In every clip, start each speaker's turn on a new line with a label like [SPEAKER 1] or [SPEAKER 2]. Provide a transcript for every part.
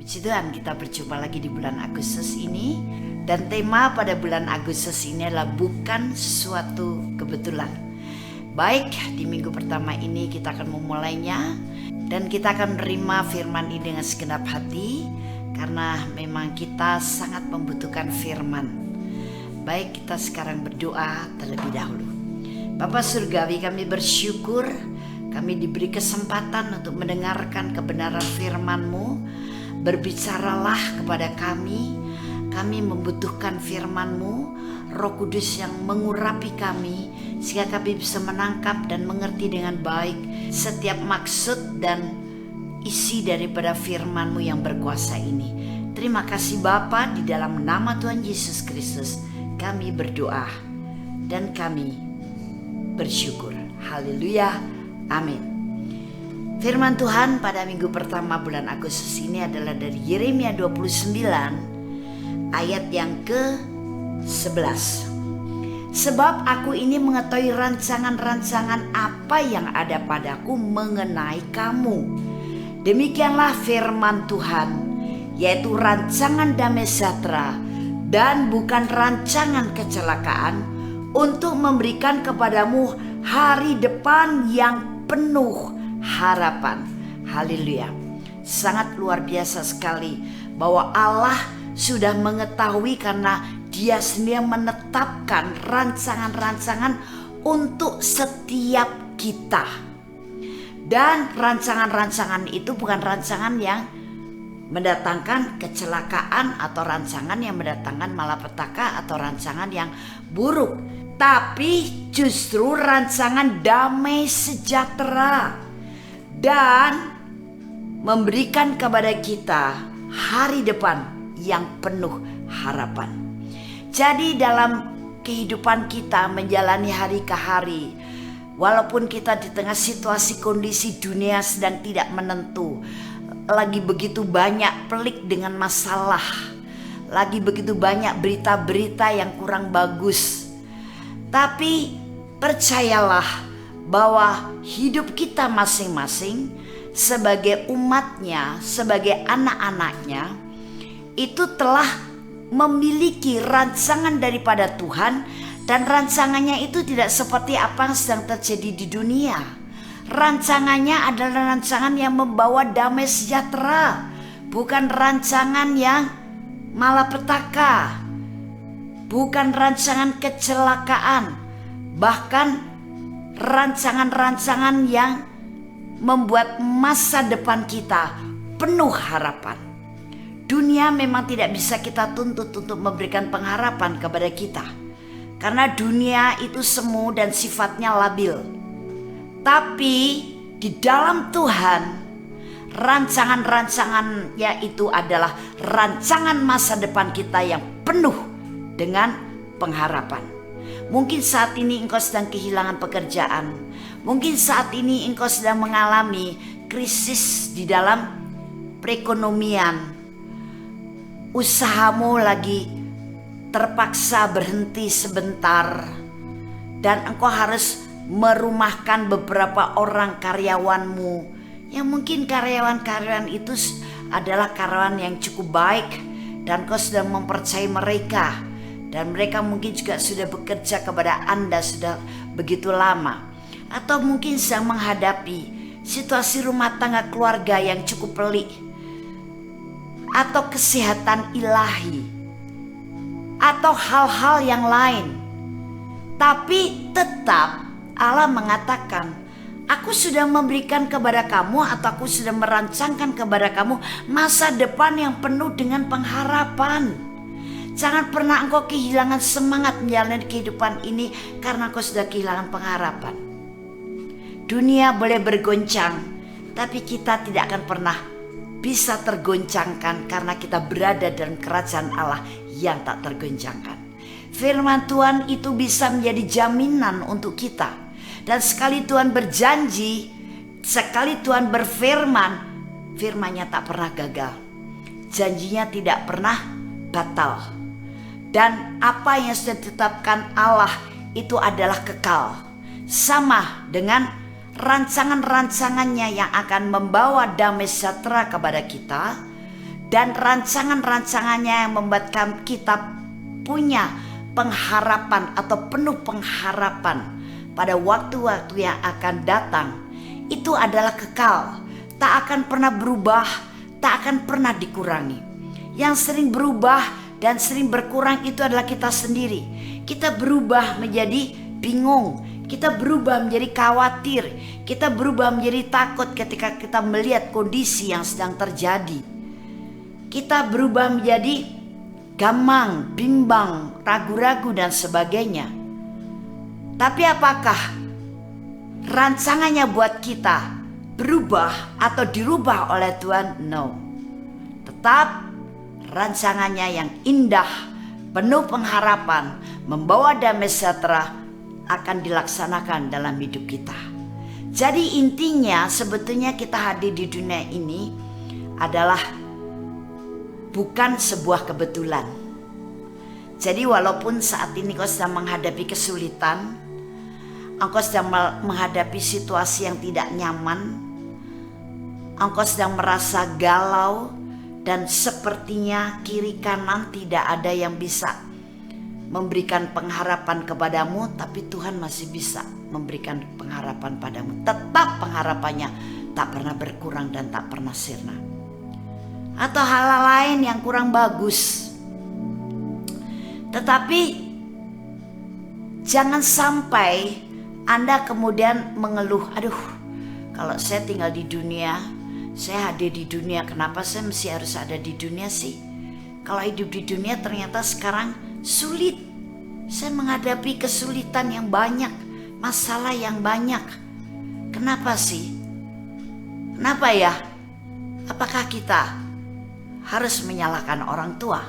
[SPEAKER 1] Puji Tuhan, kita berjumpa lagi di bulan Agustus ini. Dan tema pada bulan Agustus ini adalah bukan suatu kebetulan. Baik, di minggu pertama ini kita akan memulainya. Dan kita akan menerima firman ini dengan segenap hati. Karena memang kita sangat membutuhkan firman. Baik, kita sekarang berdoa terlebih dahulu. Bapa Surgawi, kami bersyukur kami diberi kesempatan untuk mendengarkan kebenaran firman-Mu. Berbicaralah kepada kami. Kami membutuhkan firman-Mu, Roh Kudus yang mengurapi kami, sehingga kami bisa menangkap dan mengerti dengan baik setiap maksud dan isi daripada firman-Mu yang berkuasa ini. Terima kasih Bapa, di dalam nama Tuhan Yesus Kristus kami berdoa dan kami bersyukur. Haleluya, amin. Firman Tuhan pada minggu pertama bulan Agustus ini adalah dari Yeremia 29 ayat yang ke-11. Sebab aku ini mengetahui rancangan-rancangan apa yang ada padaku mengenai kamu. Demikianlah firman Tuhan, yaitu rancangan damai sejahtera dan bukan rancangan kecelakaan, untuk memberikan kepadamu hari depan yang penuh harapan. Haleluya. Sangat luar biasa sekali bahwa Allah sudah mengetahui, karena Dia sendiri menetapkan rancangan-rancangan untuk setiap kita. Dan rancangan-rancangan itu bukan rancangan yang mendatangkan kecelakaan atau rancangan yang mendatangkan malapetaka atau rancangan yang buruk, tapi justru rancangan damai sejahtera dan memberikan kepada kita hari depan yang penuh harapan. Jadi dalam kehidupan kita menjalani hari ke hari, walaupun kita di tengah situasi kondisi dunia sedang tidak menentu, lagi begitu banyak pelik dengan masalah, lagi begitu banyak berita-berita yang kurang bagus, tapi percayalah bahwa hidup kita masing-masing sebagai umatnya, sebagai anak-anaknya, itu telah memiliki rancangan daripada Tuhan. Dan rancangannya itu tidak seperti apa yang sedang terjadi di dunia. Rancangannya adalah rancangan yang membawa damai sejahtera, bukan rancangan yang malapetaka, bukan rancangan kecelakaan, bahkan rancangan-rancangan yang membuat masa depan kita penuh harapan. Dunia memang tidak bisa kita tuntut untuk memberikan pengharapan kepada kita, karena dunia itu semu dan sifatnya labil. Tapi di dalam Tuhan, rancangan-rancangannya itu adalah rancangan masa depan kita yang penuh dengan pengharapan. Mungkin saat ini engkau sedang kehilangan pekerjaan. Mungkin saat ini engkau sedang mengalami krisis di dalam perekonomian. Usahamu lagi terpaksa berhenti sebentar, dan engkau harus merumahkan beberapa orang karyawanmu, yang mungkin karyawan-karyawan itu adalah karyawan yang cukup baik dan kau sudah mempercayai mereka, dan mereka mungkin juga sudah bekerja kepada Anda sudah begitu lama. Atau mungkin sedang menghadapi situasi rumah tangga keluarga yang cukup pelik, atau kesehatan ilahi, atau hal-hal yang lain. Tapi tetap Allah mengatakan, aku sudah memberikan kepada kamu, atau aku sudah merancangkan kepada kamu masa depan yang penuh dengan pengharapan. Jangan pernah engkau kehilangan semangat menjalani kehidupan ini karena engkau sudah kehilangan pengharapan. Dunia boleh bergoncang, tapi kita tidak akan pernah bisa tergoncangkan, karena kita berada dalam kerajaan Allah yang tak tergoncangkan. Firman Tuhan itu bisa menjadi jaminan untuk kita. Dan sekali Tuhan berjanji, sekali Tuhan berfirman, firman-Nya tak pernah gagal. Janjinya tidak pernah batal. Dan apa yang sudah ditetapkan Allah itu adalah kekal. Sama dengan rancangan-rancangannya yang akan membawa damai sejahtera kepada kita, dan rancangan-rancangannya yang membuat kita punya pengharapan atau penuh pengharapan pada waktu-waktu yang akan datang, itu adalah kekal, tak akan pernah berubah, tak akan pernah dikurangi. Yang sering berubah dan sering berkurang itu adalah kita sendiri. Kita berubah menjadi bingung, kita berubah menjadi khawatir, kita berubah menjadi takut ketika kita melihat kondisi yang sedang terjadi. Kita berubah menjadi gamang, bimbang, ragu-ragu dan sebagainya. Tapi apakah rancangannya buat kita berubah atau dirubah oleh Tuhan? No. Tetap rancangannya yang indah, penuh pengharapan, membawa damai sejahtera akan dilaksanakan dalam hidup kita. Jadi intinya sebetulnya kita hadir di dunia ini adalah bukan sebuah kebetulan. Jadi walaupun saat ini kau sedang menghadapi kesulitan, engkau sedang menghadapi situasi yang tidak nyaman, engkau sedang merasa galau, dan sepertinya kiri kanan tidak ada yang bisa memberikan pengharapan kepadamu, tapi Tuhan masih bisa memberikan pengharapan padamu. Tetap pengharapannya tak pernah berkurang dan tak pernah sirna. Atau hal lain yang kurang bagus. Tetapi jangan sampai Anda kemudian mengeluh, aduh kalau saya tinggal di dunia, saya hadir di dunia, kenapa saya mesti harus ada di dunia sih? Kalau hidup di dunia ternyata sekarang sulit. Saya menghadapi kesulitan yang banyak, masalah yang banyak. Kenapa sih? Kenapa ya? Apakah kita harus menyalahkan orang tua?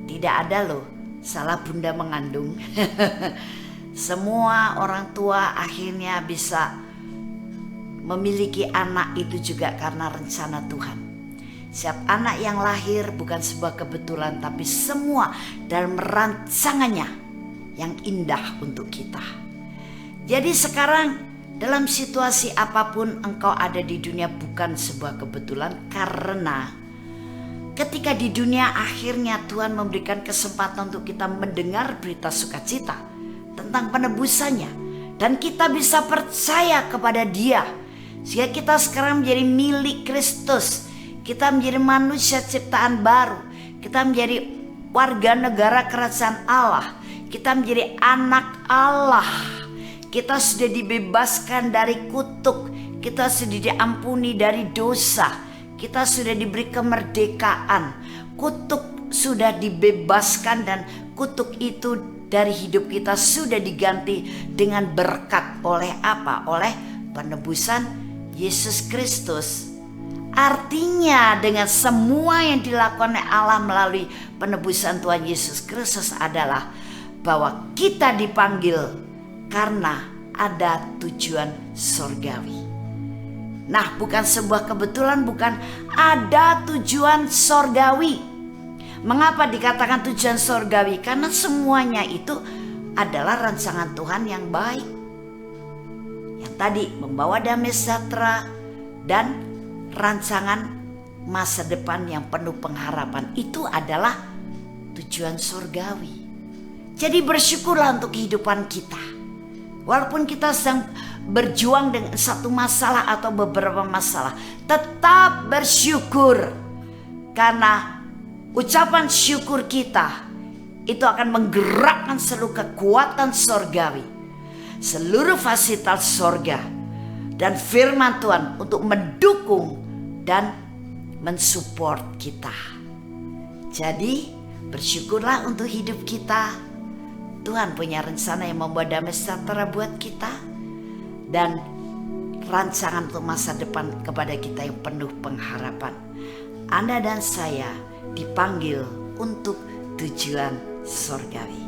[SPEAKER 1] Tidak ada loh salah bunda mengandung. Semua orang tua akhirnya bisa memiliki anak itu juga karena rencana Tuhan. Setiap anak yang lahir bukan sebuah kebetulan, tapi semua dalam rancangannya yang indah untuk kita. Jadi sekarang dalam situasi apapun engkau ada di dunia bukan sebuah kebetulan, karena ketika di dunia akhirnya Tuhan memberikan kesempatan untuk kita mendengar berita sukacita tentang penebusannya, dan kita bisa percaya kepada Dia, sehingga kita sekarang menjadi milik Kristus. Kita menjadi manusia ciptaan baru. Kita menjadi warga negara kerajaan Allah. Kita menjadi anak Allah. Kita sudah dibebaskan dari kutuk. Kita sudah diampuni dari dosa. Kita sudah diberi kemerdekaan. Kutuk sudah dibebaskan, dan kutuk itu dari hidup kita sudah diganti dengan berkat. Oleh apa? Oleh penebusan Yesus Kristus. Artinya dengan semua yang dilakukan oleh Allah melalui penebusan Tuhan Yesus Kristus adalah bahwa kita dipanggil karena ada tujuan surgawi. Nah, bukan sebuah kebetulan, bukan, ada tujuan surgawi. Mengapa dikatakan tujuan surgawi? Karena semuanya itu adalah rancangan Tuhan yang baik. Yang tadi membawa damai sejahtera dan rancangan masa depan yang penuh pengharapan, itu adalah tujuan surgawi. Jadi bersyukurlah untuk kehidupan kita. Walaupun kita sedang berjuang dengan satu masalah atau beberapa masalah, tetap bersyukur. Karena ucapan syukur kita itu akan menggerakkan seluruh kekuatan surgawi, seluruh fasilitas surga dan firman Tuhan untuk mendukung dan mensupport kita. Jadi bersyukurlah untuk hidup kita. Tuhan punya rencana yang membawa damai sejahtera buat kita, dan rancangan untuk masa depan kepada kita yang penuh pengharapan. Anda dan saya dipanggil untuk tujuan surgawi.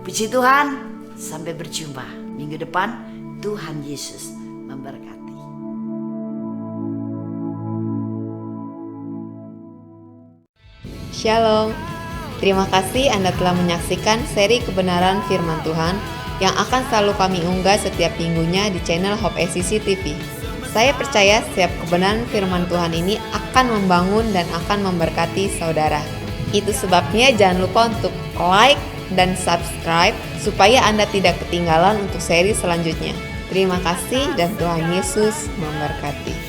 [SPEAKER 1] Puji Tuhan, sampai berjumpa minggu depan. Tuhan Yesus memberkati.
[SPEAKER 2] Shalom, terima kasih Anda telah menyaksikan seri kebenaran firman Tuhan yang akan selalu kami unggah setiap minggunya di channel Hope SCC TV. Saya percaya setiap kebenaran firman Tuhan ini akan membangun dan akan memberkati saudara. Itu sebabnya jangan lupa untuk like dan subscribe supaya Anda tidak ketinggalan untuk seri selanjutnya. Terima kasih dan Tuhan Yesus memberkati.